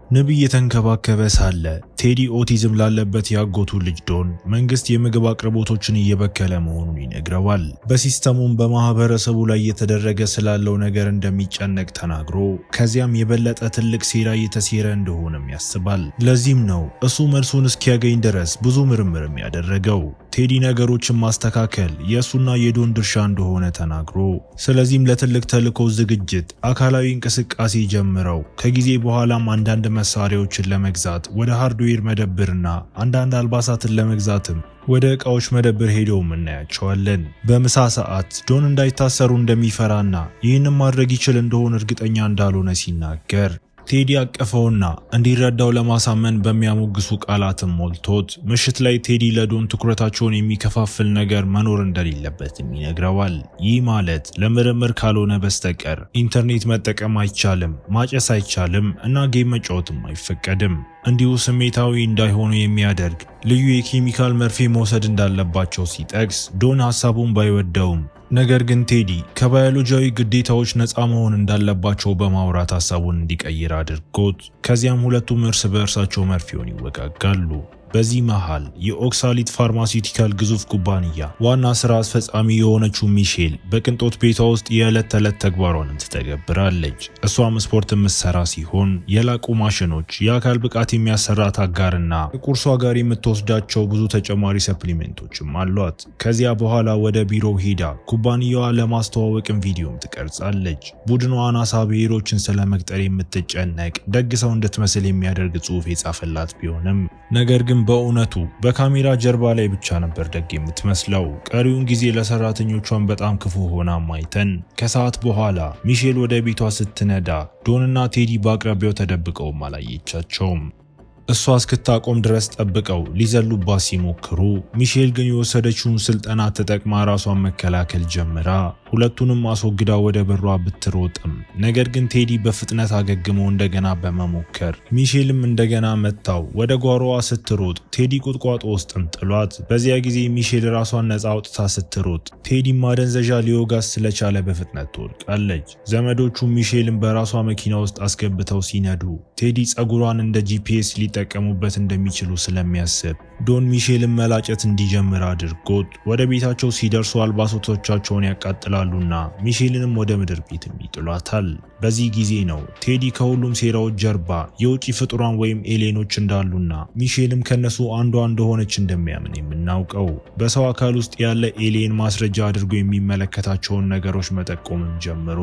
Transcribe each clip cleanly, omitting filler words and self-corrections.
ንብ እየተንከባከበ ሳለ ቴዲ ኦቲዝም ላለበት ያጎቱ ልጅ ዶን መንግስት የምግብ አቅርቦቶችን እየበከለ መሆኑን ይነግረዋል። በሲስተሙም በማህበረሰቡ ላይ እየተደረገ ስላለው ነገር እንደሚጨነቅ ተናግሮ ከዚያም የበለጠ ትልቅ ሴራ እየተሴረ እንደሆነም ያስባል። ለዚህም ነው እሱ መልሱን እስኪያገኝ ድረስ ብዙ ምርምርም ያደረገው። ቴዲ ነገሮችን ማስተካከል የእሱና የዶን ድርሻ እንደሆነ ተናግሮ ስለዚህም ለትልቅ ተልዕኮ ዝግጅት አካላዊ እንቅስቃሴ ጀምረው ከጊዜ በኋላም አንዳንድ መሳሪያዎችን ለመግዛት ወደ ሃርድዌር መደብርና አንዳንድ አልባሳትን ለመግዛትም ወደ ዕቃዎች መደብር ሄደውም እናያቸዋለን። በምሳ ሰዓት ዶን እንዳይታሰሩ እንደሚፈራና ይህንን ማድረግ ይችል እንደሆነ እርግጠኛ እንዳልሆነ ሲናገር ቴዲ አቀፈውና እንዲረዳው ለማሳመን በሚያሞግሱ ቃላትም ሞልቶት ምሽት ላይ ቴዲ ለዶን ትኩረታቸውን የሚከፋፍል ነገር መኖር እንደሌለበትም ይነግረዋል። ይህ ማለት ለምርምር ካልሆነ በስተቀር ኢንተርኔት መጠቀም አይቻልም፣ ማጨስ አይቻልም እና ጌም መጫወትም አይፈቀድም። እንዲሁ ስሜታዊ እንዳይሆኑ የሚያደርግ ልዩ የኬሚካል መርፌ መውሰድ እንዳለባቸው ሲጠቅስ ዶን ሐሳቡን ባይወደውም ነገር ግን ቴዲ ከባዮሎጂያዊ ግዴታዎች ነፃ መሆን እንዳለባቸው በማውራት ሐሳቡን እንዲቀይር አድርጎት ከዚያም ሁለቱም እርስ በእርሳቸው መርፌውን ይወጋጋሉ። በዚህ መሃል የኦክሳሊት ፋርማሲውቲካል ግዙፍ ኩባንያ ዋና ስራ አስፈጻሚ የሆነችው ሚሼል በቅንጦት ቤቷ ውስጥ የዕለት ተዕለት ተግባሯንም ትተገብራለች። እሷም ስፖርት የምትሰራ ሲሆን የላቁ ማሽኖች፣ የአካል ብቃት የሚያሰራት አጋርና ከቁርሷ ጋር የምትወስዳቸው ብዙ ተጨማሪ ሰፕሊሜንቶችም አሏት። ከዚያ በኋላ ወደ ቢሮው ሄዳ ኩባንያዋ ለማስተዋወቅም ቪዲዮም ትቀርጻለች። ቡድኗ አናሳ ብሔሮችን ስለመቅጠር የምትጨነቅ ደግ ሰው እንድትመስል የሚያደርግ ጽሑፍ የጻፈላት ቢሆንም ነገር ግን በእውነቱ በካሜራ ጀርባ ላይ ብቻ ነበር ደግ የምትመስለው። ቀሪውን ጊዜ ለሰራተኞቿን በጣም ክፉ ሆና ማይተን ከሰዓት በኋላ ሚሼል ወደ ቤቷ ስትነዳ ዶንና ቴዲ በአቅራቢያው ተደብቀውም አላየቻቸውም። እሷ እስክታቆም ድረስ ጠብቀው ሊዘሉባት ሲሞክሩ ሚሼል ግን የወሰደችውን ስልጠና ተጠቅማ ራሷን መከላከል ጀምራ ሁለቱንም አስወግዳ ወደ በሯ ብትሮጥም ነገር ግን ቴዲ በፍጥነት አገግሞ እንደገና በመሞከር ሚሼልም እንደገና መታው። ወደ ጓሮዋ ስትሮጥ ቴዲ ቁጥቋጦ ውስጥም ጥሏት። በዚያ ጊዜ ሚሼል ራሷን ነፃ አውጥታ ስትሮጥ ቴዲ ማደንዘዣ ሊወጋት ስለቻለ በፍጥነት ትወድቃለች። ዘመዶቹ ሚሼልን በራሷ መኪና ውስጥ አስገብተው ሲነዱ ቴዲ ጸጉሯን እንደ ጂፒኤስ ሊጠቀሙበት እንደሚችሉ ስለሚያስብ ዶን ሚሼልን መላጨት እንዲጀምር አድርጎት ወደ ቤታቸው ሲደርሱ አልባሳቶቻቸውን ያቃጥላሉና ሚሼልንም ወደ ምድር ቤትም ይጥሏታል። በዚህ ጊዜ ነው ቴዲ ከሁሉም ሴራዎች ጀርባ የውጭ ፍጡራን ወይም ኤሊየኖች እንዳሉና ሚሼልም ከነሱ አንዷ እንደሆነች እንደሚያምን የምናውቀው። በሰው አካል ውስጥ ያለ ኤሊየን ማስረጃ አድርጎ የሚመለከታቸውን ነገሮች መጠቆምም ጀምሮ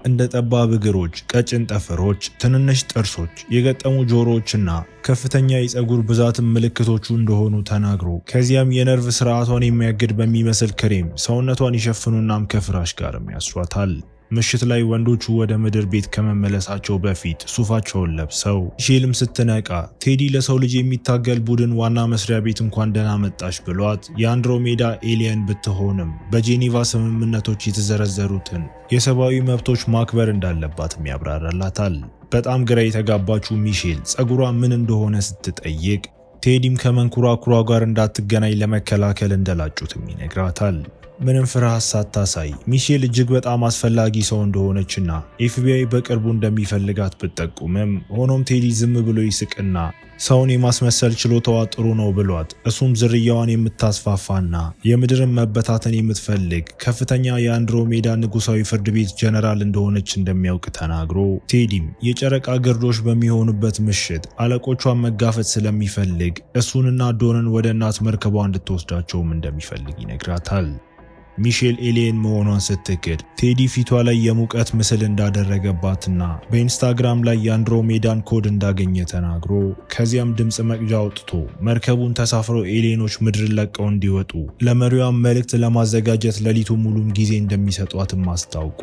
እንደ ጠባብ እግሮች፣ ቀጭን ጠፍሮች፣ ትንንሽ ጥርሶች፣ የገጠሙ ጆሮዎችና ከፍተኛ የፀጉር ብዛትም ምልክቶቹ እንደሆኑ ተናግሮ ከዚያም የነርቭ ስርዓቷን የሚያግድ በሚመስል ክሬም ሰውነቷን ይሸፍኑናም ከፍራሽ ጋርም ያስሯታል። ምሽት ላይ ወንዶቹ ወደ ምድር ቤት ከመመለሳቸው በፊት ሱፋቸውን ለብሰው ሚሼልም ስትነቃ ቴዲ ለሰው ልጅ የሚታገል ቡድን ዋና መስሪያ ቤት እንኳን ደህና መጣሽ ብሏት የአንድሮሜዳ ኤሊየን ብትሆንም በጄኔቫ ስምምነቶች የተዘረዘሩትን የሰብአዊ መብቶች ማክበር እንዳለባትም ያብራራላታል። በጣም ግራ የተጋባችው ሚሼል ጸጉሯ ምን እንደሆነ ስትጠይቅ ቴዲም ከመንኩራኩሯ ጋር እንዳትገናኝ ለመከላከል እንደላጩትም ይነግራታል። ምንም ፍርሃት ሳታሳይ ሚሼል እጅግ በጣም አስፈላጊ ሰው እንደሆነችና ኤፍቢአይ በቅርቡ እንደሚፈልጋት ብትጠቁምም ሆኖም ቴዲ ዝም ብሎ ይስቅና ሰውን የማስመሰል ችሎታዋ ጥሩ ነው ብሏት እሱም ዝርያዋን የምታስፋፋና የምድርን መበታተን የምትፈልግ ከፍተኛ የአንድሮሜዳ ንጉሳዊ ፍርድ ቤት ጀነራል እንደሆነች እንደሚያውቅ ተናግሮ ቴዲም የጨረቃ ግርዶሽ በሚሆኑበት ምሽት አለቆቿን መጋፈጥ ስለሚፈልግ እሱንና ዶንን ወደ እናት መርከቧ እንድትወስዳቸውም እንደሚፈልግ ይነግራታል። ሚሼል ኤሊየን መሆኗን ስትክድ ቴዲ ፊቷ ላይ የሙቀት ምስል እንዳደረገባትና በኢንስታግራም ላይ የአንድሮሜዳን ኮድ እንዳገኘ ተናግሮ ከዚያም ድምፅ መቅጃ አውጥቶ መርከቡን ተሳፍረው ኤሊየኖች ምድርን ለቀው እንዲወጡ ለመሪዋም መልእክት ለማዘጋጀት ሌሊቱ ሙሉም ጊዜ እንደሚሰጧትም አስታውቆ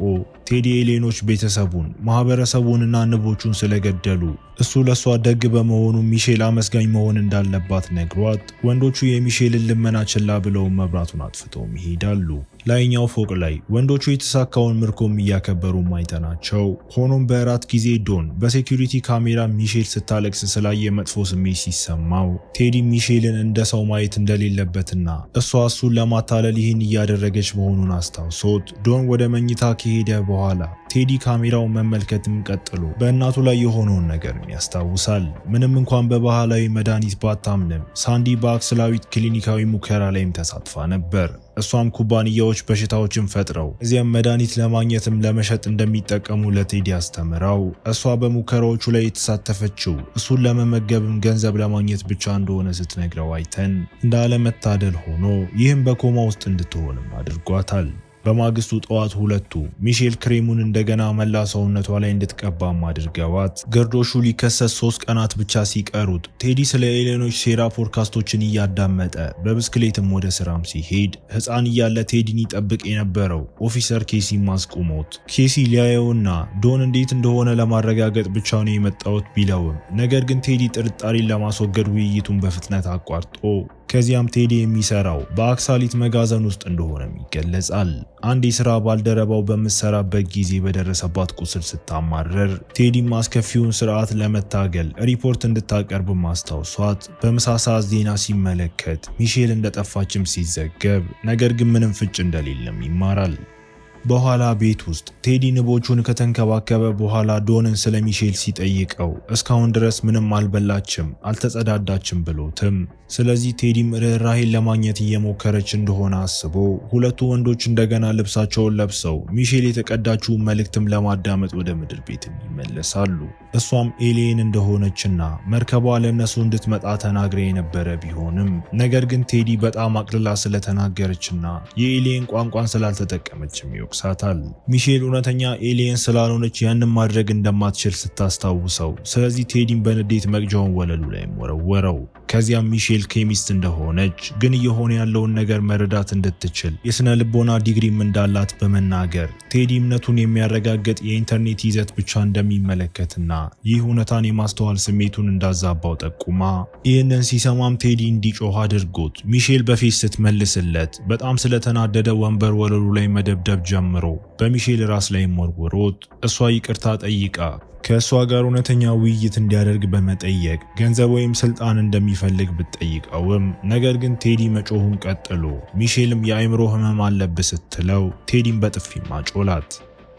ቴዲ ኤሊየኖች ቤተሰቡን፣ ማህበረሰቡንና ንቦቹን ስለገደሉ እሱ ለሷ ደግ በመሆኑ ሚሼል አመስጋኝ መሆን እንዳለባት ነግሯት ወንዶቹ የሚሼልን ልመና ችላ ብለው መብራቱን አጥፍተውም ይሄዳሉ። ላይኛው ፎቅ ላይ ወንዶቹ የተሳካውን ምርኮም እያከበሩ ማይተናቸው። ሆኖም በእራት ጊዜ ዶን በሴኩሪቲ ካሜራ ሚሼል ስታለቅስ ስላየ መጥፎ ስሜት ሲሰማው ቴዲ ሚሼልን እንደ ሰው ማየት እንደሌለበትና እሷ እሱን ለማታለል ይህን እያደረገች መሆኑን አስታውሶት ዶን ወደ መኝታ ከሄደ በኋላ ቴዲ ካሜራውን መመልከትም ቀጥሎ በእናቱ ላይ የሆነውን ነገር ያስታውሳል። ምንም እንኳን በባህላዊ መድኃኒት ባታምንም ሳንዲ በአክስላዊት ክሊኒካዊ ሙከራ ላይም ተሳትፋ ነበር። እሷም ኩባንያዎች በሽታዎችን ፈጥረው እዚያም መድኃኒት ለማግኘትም ለመሸጥ እንደሚጠቀሙ ለቴዲ አስተምራው እሷ በሙከራዎቹ ላይ የተሳተፈችው እሱን ለመመገብም ገንዘብ ለማግኘት ብቻ እንደሆነ ስትነግረው አይተን እንዳለመታደል ሆኖ ይህም በኮማ ውስጥ እንድትሆንም አድርጓታል። በማግስቱ ጠዋት ሁለቱ ሚሼል ክሬሙን እንደገና መላ ሰውነቷ ላይ እንድትቀባም አድርገዋት ግርዶሹ ሊከሰት 3 ቀናት ብቻ ሲቀሩት ቴዲ ስለ ኤሌኖች ሴራ ፖድካስቶችን እያዳመጠ በብስክሌትም ወደ ስራም ሲሄድ ሕፃን እያለ ቴዲን ይጠብቅ የነበረው ኦፊሰር ኬሲ ማስቆሞት ኬሲ ሊያየውና ዶን እንዴት እንደሆነ ለማረጋገጥ ብቻ ነው የመጣውት ቢለውም ነገር ግን ቴዲ ጥርጣሬን ለማስወገድ ውይይቱን በፍጥነት አቋርጦ ከዚያም ቴዲ የሚሰራው በአክሳሊት መጋዘን ውስጥ እንደሆነም ይገለጻል። አንድ የሥራ ባልደረባው በምትሰራበት ጊዜ በደረሰባት ቁስል ስታማረር ቴዲም አስከፊውን ስርዓት ለመታገል ሪፖርት እንድታቀርብ ማስታወሷት በምሳ ሰዓት ዜና ሲመለከት ሚሼል እንደጠፋችም ሲዘገብ ነገር ግን ምንም ፍንጭ እንደሌለም ይማራል። በኋላ ቤት ውስጥ ቴዲ ንቦቹን ከተንከባከበ በኋላ ዶንን ስለ ሚሼል ሲጠይቀው እስካሁን ድረስ ምንም አልበላችም፣ አልተጸዳዳችም ብሎትም ስለዚህ ቴዲም ርህራሄን ለማግኘት እየሞከረች እንደሆነ አስቦ ሁለቱ ወንዶች እንደገና ልብሳቸውን ለብሰው ሚሼል የተቀዳችውን መልእክትም ለማዳመጥ ወደ ምድር ቤት ይመለሳሉ። እሷም ኤሊየን እንደሆነችና መርከቧ ለነሱ እንድትመጣ ተናግረ የነበረ ቢሆንም ነገር ግን ቴዲ በጣም አቅልላ ስለተናገረችና የኤሊየን ቋንቋን ስላልተጠቀመችም ይወቅሳታል። ሚሼል እውነተኛ ኤሊየን ስላልሆነች ያንን ማድረግ እንደማትችል ስታስታውሰው ስለዚህ ቴዲን በንዴት መቅጃውን ወለሉ ላይ ወረወረው። ከዚያም ሚሼል ኬሚስት እንደሆነች ግን እየሆነ ያለውን ነገር መረዳት እንድትችል የስነ ልቦና ዲግሪም እንዳላት በመናገር ቴዲ እምነቱን የሚያረጋግጥ የኢንተርኔት ይዘት ብቻ እንደሚመለከትና ይህ እውነታን የማስተዋል ስሜቱን እንዳዛባው ጠቁማ ይህንን ሲሰማም ቴዲ እንዲጮህ አድርጎት ሚሼል በፌስ ስትመልስለት በጣም ስለተናደደ ወንበር ወለሉ ላይ መደብደብ ጀምሮ በሚሼል ራስ ላይ ወርውሮት እሷ ይቅርታ ጠይቃ ከእሷ ጋር እውነተኛ ውይይት እንዲያደርግ በመጠየቅ ገንዘብ ወይም ስልጣን እንደሚፈልግ ብትጠይቀውም ነገር ግን ቴዲ መጮሁን ቀጥሎ ሚሼልም የአእምሮ ህመም አለብህ ስትለው ቴዲን በጥፊ ማጮላት።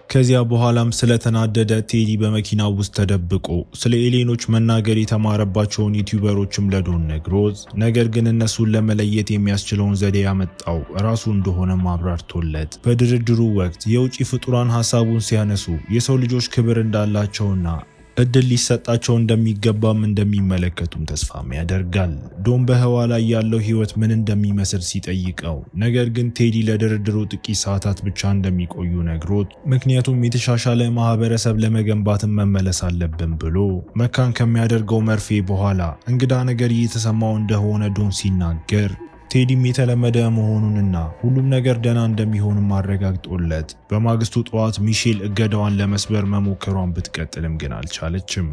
ከዚያ በኋላም ስለተናደደ ቴዲ በመኪናው ውስጥ ተደብቆ ስለ ኤሊየኖች መናገር የተማረባቸውን ዩቲዩበሮችም ለዶን ነግሮት ነገር ግን እነሱን ለመለየት የሚያስችለውን ዘዴ ያመጣው ራሱ እንደሆነ ማብራርቶለት በድርድሩ ወቅት የውጭ ፍጡራን ሐሳቡን ሲያነሱ የሰው ልጆች ክብር እንዳላቸውና እድል ሊሰጣቸው እንደሚገባም እንደሚመለከቱም ተስፋም ያደርጋል። ዶን በህዋ ላይ ያለው ህይወት ምን እንደሚመስል ሲጠይቀው ነገር ግን ቴዲ ለድርድሩ ጥቂት ሰዓታት ብቻ እንደሚቆዩ ነግሮት ምክንያቱም የተሻሻለ ማህበረሰብ ለመገንባትም መመለስ አለብን ብሎ መካን ከሚያደርገው መርፌ በኋላ እንግዳ ነገር እየተሰማው እንደሆነ ዶን ሲናገር ቴዲም የተለመደ መሆኑንና ሁሉም ነገር ደህና እንደሚሆንም አረጋግጦለት በማግስቱ ጠዋት ሚሼል እገዳዋን ለመስበር መሞከሯን ብትቀጥልም ግን አልቻለችም።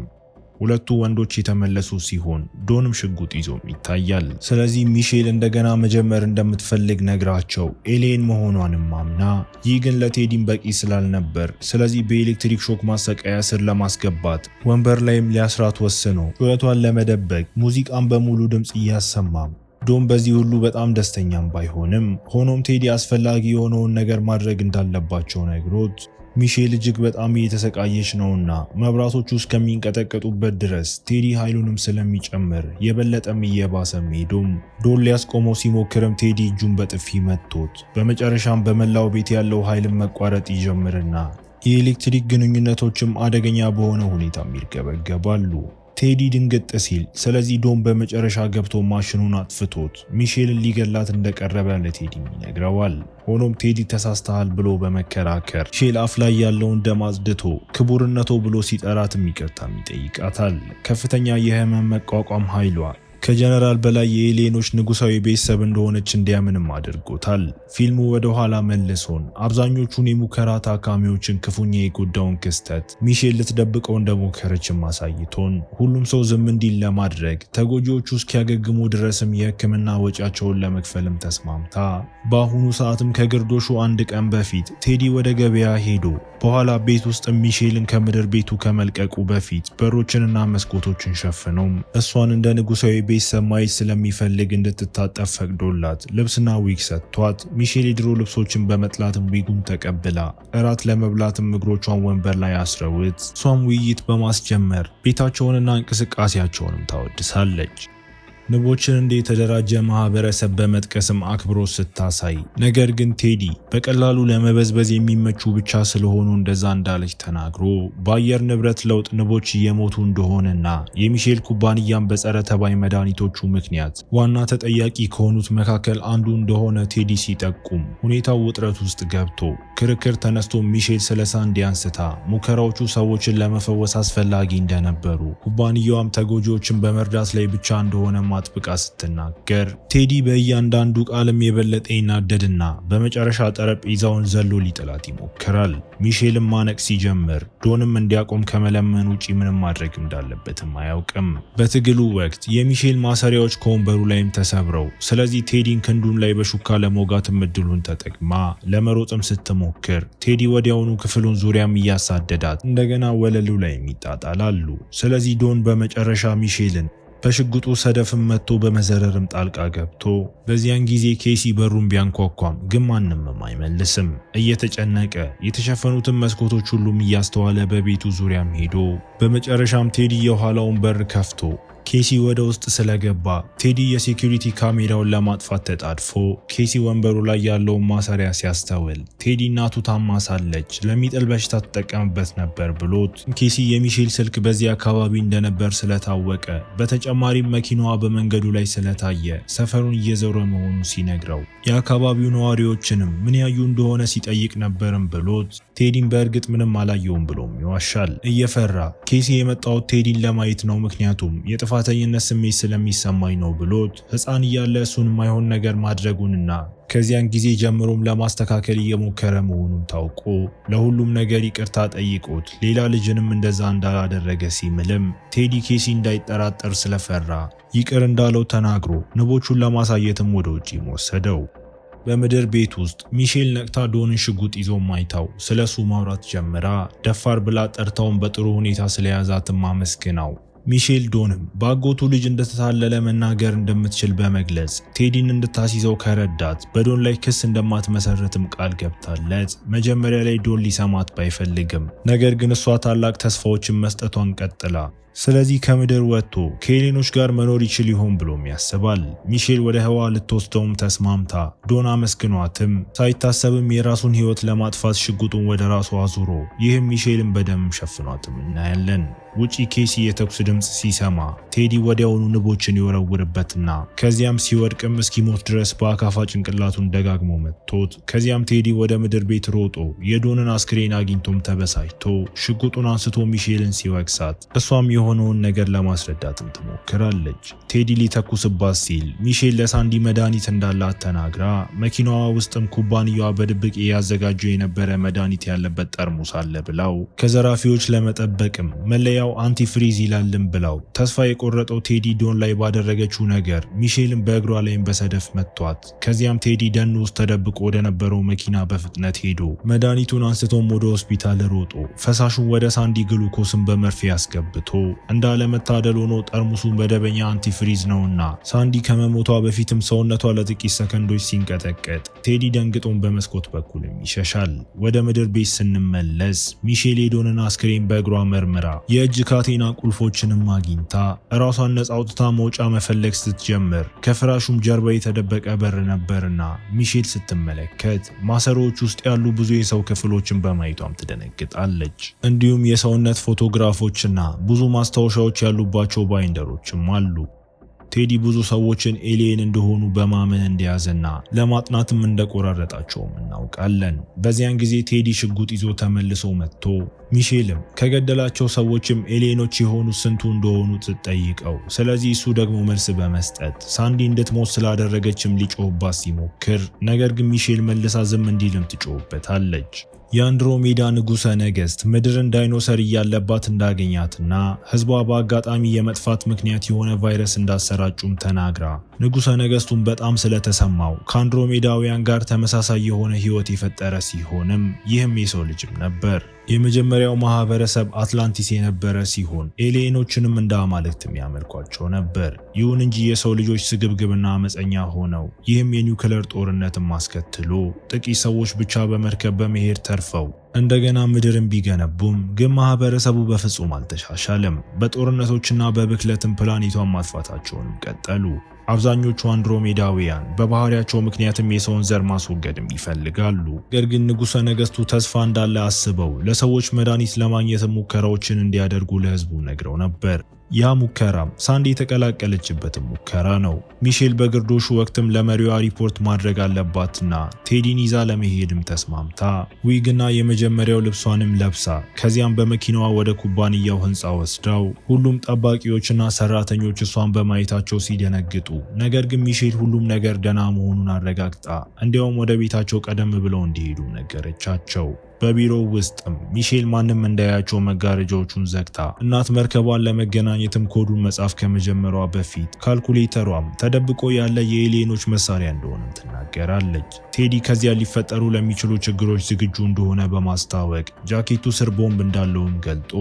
ሁለቱ ወንዶች የተመለሱ ሲሆን ዶንም ሽጉጥ ይዞም ይታያል። ስለዚህ ሚሼል እንደገና መጀመር እንደምትፈልግ ነግራቸው ኤሊየን መሆኗንም ማምና ይህ ግን ለቴዲም በቂ ስላልነበር ስለዚህ በኤሌክትሪክ ሾክ ማሰቃያ ስር ለማስገባት ወንበር ላይም ሊያስራት ወስኖ ጩኸቷን ለመደበቅ ሙዚቃን በሙሉ ድምፅ እያሰማም ዶን በዚህ ሁሉ በጣም ደስተኛም ባይሆንም ሆኖም ቴዲ አስፈላጊ የሆነውን ነገር ማድረግ እንዳለባቸው ነግሮት ሚሼል እጅግ በጣም እየተሰቃየች ነውና መብራቶቹ እስከሚንቀጠቀጡበት ድረስ ቴዲ ኃይሉንም ስለሚጨምር የበለጠም እየባሰም ሄዶም ዶን ሊያስቆመው ሲሞክርም ቴዲ እጁን በጥፊ መቶት በመጨረሻም በመላው ቤት ያለው ኃይልን መቋረጥ ይጀምርና የኤሌክትሪክ ግንኙነቶችም አደገኛ በሆነ ሁኔታም ይርገበገባሉ። ቴዲ ድንግጥ ሲል ስለዚህ ዶን በመጨረሻ ገብቶ ማሽኑን አጥፍቶት ሚሼልን ሊገላት እንደቀረበ ለቴዲ ይነግረዋል። ሆኖም ቴዲ ተሳስተሃል ብሎ በመከራከር ሚሼል አፍ ላይ ያለውን ደም አጽድቶ ክቡርነቶ ብሎ ሲጠራትም ይቅርታም ይጠይቃታል። ከፍተኛ የህመም መቋቋም ኃይሏ ከጀነራል በላይ የኤሌኖች ንጉሳዊ ቤተሰብ እንደሆነች እንዲያምንም አድርጎታል። ፊልሙ ወደ ኋላ መልሶን አብዛኞቹን የሙከራ ታካሚዎችን ክፉኛ የጎዳውን ክስተት ሚሼል ልትደብቀው እንደሞከረችም አሳይቶን ሁሉም ሰው ዝም እንዲል ለማድረግ ተጎጂዎቹ እስኪያገግሙ ድረስም የሕክምና ወጪያቸውን ለመክፈልም ተስማምታ በአሁኑ ሰዓትም ከግርዶሹ አንድ ቀን በፊት ቴዲ ወደ ገበያ ሄዶ በኋላ ቤት ውስጥ ሚሼልን ከምድር ቤቱ ከመልቀቁ በፊት በሮችንና መስኮቶችን ሸፍኖም እሷን እንደ ንጉሳዊ ቤተሰብ ማየት ስለሚፈልግ እንድትታጠብ ፈቅዶላት ልብስና ዊግ ሰጥቷት ሚሼል የድሮ ልብሶችን በመጥላትም ዊጉን ተቀብላ እራት ለመብላትም እግሮቿን ወንበር ላይ አስረውት እሷም ውይይት በማስጀመር ቤታቸውንና እንቅስቃሴያቸውንም ታወድሳለች። ንቦችን እንደ የተደራጀ ማህበረሰብ በመጥቀስም አክብሮት ስታሳይ፣ ነገር ግን ቴዲ በቀላሉ ለመበዝበዝ የሚመቹ ብቻ ስለሆኑ እንደዛ እንዳለች ተናግሮ በአየር ንብረት ለውጥ ንቦች እየሞቱ እንደሆነና የሚሼል ኩባንያም በጸረ ተባይ መድኃኒቶቹ ምክንያት ዋና ተጠያቂ ከሆኑት መካከል አንዱ እንደሆነ ቴዲ ሲጠቁም ሁኔታው ውጥረት ውስጥ ገብቶ ክርክር ተነስቶ ሚሼል ስለ ሳንዲ አንስታ ሙከራዎቹ ሰዎችን ለመፈወስ አስፈላጊ እንደነበሩ ኩባንያዋም ተጎጂዎችን በመርዳት ላይ ብቻ እንደሆነ አጥብቃ ስትናገር ቴዲ በእያንዳንዱ ቃልም የበለጠ ይናደድና በመጨረሻ ጠረጴዛውን ዘሎ ሊጥላት ይሞክራል። ሚሼልም ማነቅ ሲጀምር ዶንም እንዲያቆም ከመለመን ውጪ ምንም ማድረግ እንዳለበትም አያውቅም። በትግሉ ወቅት የሚሼል ማሰሪያዎች ከወንበሩ ላይም ተሰብረው፣ ስለዚህ ቴዲን ክንዱን ላይ በሹካ ለመውጋትም እድሉን ተጠቅማ ለመሮጥም ስትሞክር ቴዲ ወዲያውኑ ክፍሉን ዙሪያም እያሳደዳት እንደገና ወለሉ ላይ ይጣጣላሉ። ስለዚህ ዶን በመጨረሻ ሚሼልን በሽጉጡ ሰደፍም መጥቶ በመዘረርም ጣልቃ ገብቶ በዚያን ጊዜ ኬሲ በሩን ቢያንኳኳም ግን ማንምም አይመልስም። እየተጨነቀ የተሸፈኑትን መስኮቶች ሁሉም እያስተዋለ በቤቱ ዙሪያም ሄዶ በመጨረሻም ቴዲ የኋላውን በር ከፍቶ ኬሲ ወደ ውስጥ ስለገባ ቴዲ የሴኩሪቲ ካሜራውን ለማጥፋት ተጣድፎ ኬሲ ወንበሩ ላይ ያለውን ማሰሪያ ሲያስተውል ቴዲ እናቱ ታማ ሳለች ለሚጥል በሽታ ተጠቀምበት ነበር ብሎት ኬሲ የሚሼል ስልክ በዚህ አካባቢ እንደነበር ስለታወቀ በተጨማሪም መኪናዋ በመንገዱ ላይ ስለታየ ሰፈሩን እየዞረ መሆኑ ሲነግረው የአካባቢው ነዋሪዎችንም ምን ያዩ እንደሆነ ሲጠይቅ ነበርም ብሎት ቴዲን በእርግጥ ምንም አላየውም ብሎም ይዋሻል። እየፈራ ኬሲ የመጣው ቴዲን ለማየት ነው፣ ምክንያቱም የጥፋተኝነት ስሜት ስለሚሰማኝ ነው ብሎት ሕፃን እያለ እሱን የማይሆን ነገር ማድረጉንና ከዚያን ጊዜ ጀምሮም ለማስተካከል እየሞከረ መሆኑን ታውቆ ለሁሉም ነገር ይቅርታ ጠይቆት ሌላ ልጅንም እንደዛ እንዳላደረገ ሲምልም ቴዲ ኬሲ እንዳይጠራጠር ስለፈራ ይቅር እንዳለው ተናግሮ ንቦቹን ለማሳየትም ወደ ውጪ ወሰደው። በምድር ቤት ውስጥ ሚሼል ነቅታ ዶንን ሽጉጥ ይዞ ማይታው ስለሱ ማውራት ጀምራ ደፋር ብላ ጠርታውን በጥሩ ሁኔታ ስለያዛትም አመስግናው ሚሼል ዶንም በአጎቱ ልጅ እንደተታለለ መናገር እንደምትችል በመግለጽ ቴዲን እንድታስይዘው ከረዳት በዶን ላይ ክስ እንደማትመሰረትም ቃል ገብታለት መጀመሪያ ላይ ዶን ሊሰማት ባይፈልግም ነገር ግን እሷ ታላቅ ተስፋዎችን መስጠቷን ቀጥላ ስለዚህ ከምድር ወጥቶ ከኤሌኖች ጋር መኖር ይችል ይሆን ብሎም ያስባል። ሚሼል ወደ ህዋ ልትወስደውም ተስማምታ ዶን አመስግኗትም ሳይታሰብም የራሱን ህይወት ለማጥፋት ሽጉጡን ወደ ራሱ አዙሮ ይህም ሚሼልን በደም ሸፍኗትም እናያለን። ውጪ ኬሲ የተኩስ ድምጽ ሲሰማ ቴዲ ወዲያውኑ ንቦችን ይወረውርበትና ከዚያም ሲወድቅም እስኪሞት ድረስ በአካፋ ጭንቅላቱን ደጋግሞ መጥቶት ከዚያም ቴዲ ወደ ምድር ቤት ሮጦ የዶንን አስክሬን አግኝቶም ተበሳጭቶ ሽጉጡን አንስቶ ሚሼልን ሲወቅሳት እሷም የሆነውን ነገር ለማስረዳትም ትሞክራለች። ቴዲ ሊተኩስባት ሲል ሚሼል ለሳንዲ መድኃኒት እንዳላት ተናግራ መኪናዋ ውስጥም ኩባንያዋ በድብቅ ያዘጋጀው የነበረ መድኃኒት ያለበት ጠርሙስ አለ ብላው ከዘራፊዎች ለመጠበቅም መለያው አንቲፍሪዝ ይላልም ብላው ተስፋ የቆረጠው ቴዲ ዶን ላይ ባደረገችው ነገር ሚሼልን በእግሯ ላይም በሰደፍ መቷት። ከዚያም ቴዲ ደን ውስጥ ተደብቆ ወደ ነበረው መኪና በፍጥነት ሄዶ መድኃኒቱን አንስቶም ወደ ሆስፒታል ሮጦ ፈሳሹን ወደ ሳንዲ ግሉኮስን በመርፌ ያስገብቶ እንዳለመታደል ሆኖ ጠርሙሱ መደበኛ አንቲፍሪዝ ነውና ሳንዲ ከመሞቷ በፊትም ሰውነቷ ለጥቂት ሰከንዶች ሲንቀጠቀጥ ቴዲ ደንግጦን በመስኮት በኩልም ይሸሻል። ወደ ምድር ቤት ስንመለስ ሚሼል ዶንን አስክሬን በእግሯ መርምራ የእጅ ካቴና ቁልፎችንም አግኝታ ራሷን ነፃ አውጥታ መውጫ መፈለግ ስትጀምር ከፍራሹም ጀርባ የተደበቀ በር ነበርና ሚሼል ስትመለከት ማሰሮዎች ውስጥ ያሉ ብዙ የሰው ክፍሎችን በማየቷም ትደነግጣለች። እንዲሁም የሰውነት ፎቶግራፎችና ብዙ ማስታወሻዎች ያሉባቸው ባይንደሮችም አሉ። ቴዲ ብዙ ሰዎችን ኤሊየን እንደሆኑ በማመን እንደያዘና ለማጥናትም እንደቆራረጣቸውም እናውቃለን። በዚያን ጊዜ ቴዲ ሽጉጥ ይዞ ተመልሶ መጥቶ ሚሼልም ከገደላቸው ሰዎችም ኤሊየኖች የሆኑ ስንቱ እንደሆኑ ትጠይቀው፣ ስለዚህ እሱ ደግሞ መልስ በመስጠት ሳንዲ እንድትሞት ስላደረገችም ሊጮህባት ሲሞክር፣ ነገር ግን ሚሼል መልሳ ዝም እንዲልም ትጮህበታለች። የአንድሮሜዳ ንጉሠ ነገሥት ምድርን ዳይኖሰር እያለባት እንዳገኛትና ህዝቧ በአጋጣሚ የመጥፋት ምክንያት የሆነ ቫይረስ እንዳሰራጩም ተናግራ ንጉሠ ነገሥቱን በጣም ስለተሰማው ከአንድሮሜዳውያን ጋር ተመሳሳይ የሆነ ህይወት የፈጠረ ሲሆንም ይህም የሰው ልጅም ነበር። የመጀመሪያው ማህበረሰብ አትላንቲስ የነበረ ሲሆን ኤሊየኖችንም እንደ አማልክትም ያመልኳቸው ነበር። ይሁን እንጂ የሰው ልጆች ስግብግብና አመፀኛ ሆነው ይህም የኒውክሌር ጦርነትን ማስከትሎ ጥቂት ሰዎች ብቻ በመርከብ በመሄድ ተርፈው እንደገና ምድርን ቢገነቡም ግን ማህበረሰቡ በፍጹም አልተሻሻለም። በጦርነቶችና በብክለትም ፕላኔቷን ማጥፋታቸውንም ቀጠሉ። አብዛኞቹ አንድሮሜዳውያን በባህሪያቸው ምክንያትም የሰውን ዘር ማስወገድም ይፈልጋሉ። ነገር ግን ንጉሠ ነገሥቱ ተስፋ እንዳለ አስበው ለሰዎች መድኃኒት ለማግኘት ሙከራዎችን እንዲያደርጉ ለህዝቡ ነግረው ነበር። ያ ሙከራም ሳንዲ የተቀላቀለችበትም ሙከራ ነው። ሚሼል በግርዶሹ ወቅትም ለመሪዋ ሪፖርት ማድረግ አለባትና ቴዲን ይዛ ለመሄድም ተስማምታ ዊግና የመጀመሪያው ልብሷንም ለብሳ ከዚያም በመኪናዋ ወደ ኩባንያው ህንፃ ወስዳው ሁሉም ጠባቂዎችና ሰራተኞች እሷን በማየታቸው ሲደነግጡ፣ ነገር ግን ሚሼል ሁሉም ነገር ደህና መሆኑን አረጋግጣ እንዲያውም ወደ ቤታቸው ቀደም ብለው እንዲሄዱ ነገረቻቸው። በቢሮው ውስጥም ሚሼል ማንም እንዳያቸው መጋረጃዎቹን ዘግታ እናት መርከቧን ለመገናኘትም ኮዱን መጻፍ ከመጀመሯ በፊት ካልኩሌተሯም ተደብቆ ያለ የኤሊየኖች መሳሪያ እንደሆነም ትናገራለች። ቴዲ ከዚያ ሊፈጠሩ ለሚችሉ ችግሮች ዝግጁ እንደሆነ በማስታወቅ ጃኬቱ ስር ቦምብ እንዳለውም ገልጦ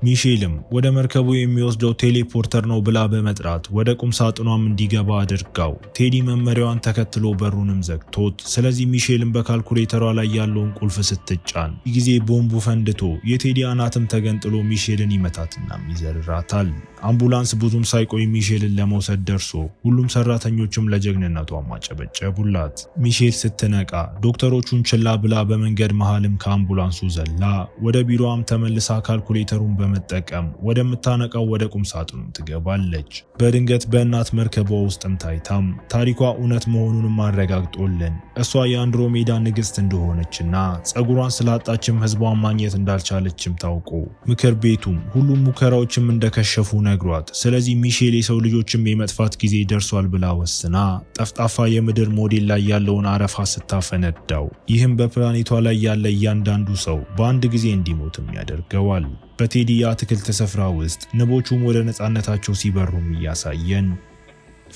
ሚሼልም ወደ መርከቡ የሚወስደው ቴሌፖርተር ነው ብላ በመጥራት ወደ ቁም ሳጥኗም እንዲገባ አድርጋው ቴዲ መመሪያዋን ተከትሎ በሩንም ዘግቶት፣ ስለዚህ ሚሼልም በካልኩሌተሯ ላይ ያለውን ቁልፍ ስትጫን ጊዜ ቦምቡ ፈንድቶ የቴዲ አናትም ተገንጥሎ ሚሼልን ይመታትና ይዘርራታል። አምቡላንስ ብዙም ሳይቆይ ሚሼልን ለመውሰድ ደርሶ ሁሉም ሰራተኞችም ለጀግንነቷ ማጨበጨቡላት። ሚሼል ስትነቃ ዶክተሮቹን ችላ ብላ በመንገድ መሃልም ከአምቡላንሱ ዘላ ወደ ቢሮዋም ተመልሳ ካልኩሌተሩን በመጠቀም ወደምታነቃው ወደ ቁም ሳጥኑ ትገባለች። በድንገት በእናት መርከቧ ውስጥም ታይታም ታሪኳ እውነት መሆኑንም አረጋግጦልን እሷ የአንድሮሜዳ ንግሥት እንደሆነችና ጸጉሯን ስላጣችም ህዝቧን ማግኘት እንዳልቻለችም ታውቆ ምክር ቤቱም ሁሉም ሙከራዎችም እንደከሸፉ ነግሯት፣ ስለዚህ ሚሼል የሰው ልጆችም የመጥፋት ጊዜ ደርሷል ብላ ወስና ጠፍጣፋ የምድር ሞዴል ላይ ያለውን አረፋ ስታፈነዳው ይህም በፕላኔቷ ላይ ያለ እያንዳንዱ ሰው በአንድ ጊዜ እንዲሞትም ያደርገዋል። በቴዲ የአትክልት ስፍራ ውስጥ ንቦቹም ወደ ነፃነታቸው ሲበሩም እያሳየን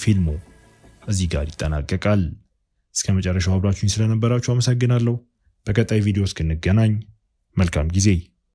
ፊልሙ እዚህ ጋር ይጠናቀቃል። እስከ መጨረሻው አብራችሁኝ ስለነበራችሁ አመሰግናለሁ። በቀጣይ ቪዲዮ እስክንገናኝ መልካም ጊዜ